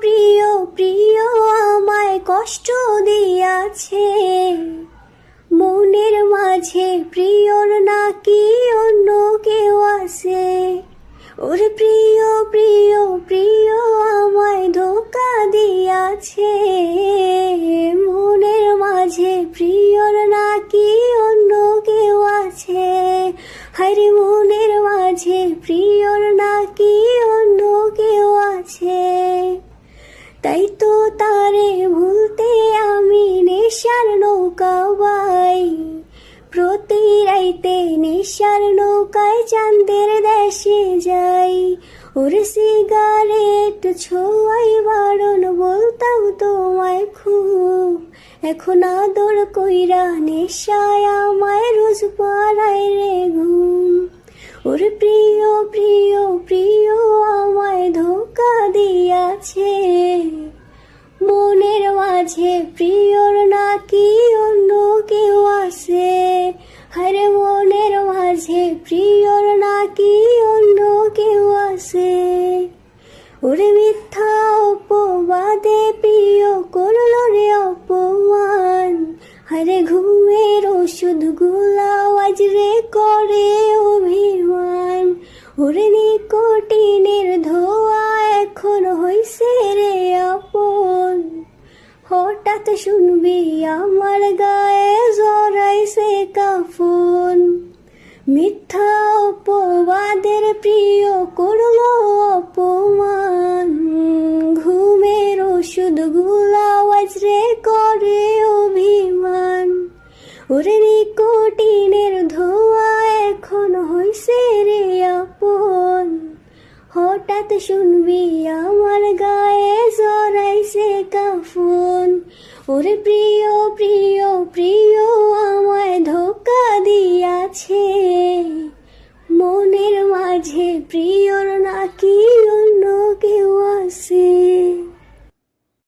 প্রিয় প্রিয় আমায় কষ্ট দিয়াছে, মনের মাঝে প্রিয়র নাকি অন্য কেউ আছে। ওরে প্রিয় প্রিয় প্রিয় আমায় ধোঁকা দিয়াছে, মনের মাঝে প্রিয়র নাকি অন্য কেউ আছে। হায়রে মনের মাঝে প্রিয়র নাকি অন্য কেউ আছে। তাই তো তারে ভুলতে আমি নেশার নৌকা বাই, প্রতি রাইতে নেশার নৌকায় চাঁদের দেশে যাই। ওরে সিগারেট ছোঁয়াই বারণ বলতাম তোমায় খুব, এখন আদর কইরা নেশায় আমায় রোজ পাড়ায় রে ঘুম। ওরে প্রিয় প্রিয় প্রিয় আমায় ধোঁকা দিয়াছে, মনের মাঝে প্রিয়র নাকি অন্য কেউ আছে। হায়রে মনের মাঝে প্রিয়র নাকি অন্য কেউ আছে। ওরে মিথ্যা অপবাদে প্রিয় করল রে অপমান, হায়রে ঘুমের ওষুধ গুলাও আজ রে করে অভিমান। ওরে নিকোটিনের ধোয়া এখন হইছে রে আপন, হঠাৎ শুনবি আমার গায়ে জড়াইছে কাফন। মিথ্যা অপবাদের প্রিয় করলো অপমান, ঘুমের ওষুধ গুলাও আজ রে করে অভিমান। ওরে নিকোটিনের ধোয়া এখন হইছে রে আপন, হঠাৎ শুনবি আমার গায়ে জড়াইছে কাফন। ওরে প্রিয় প্রিয় প্রিয় আমায় ধোঁকা দিয়াছে, মনের মাঝে প্রিয়র নাকি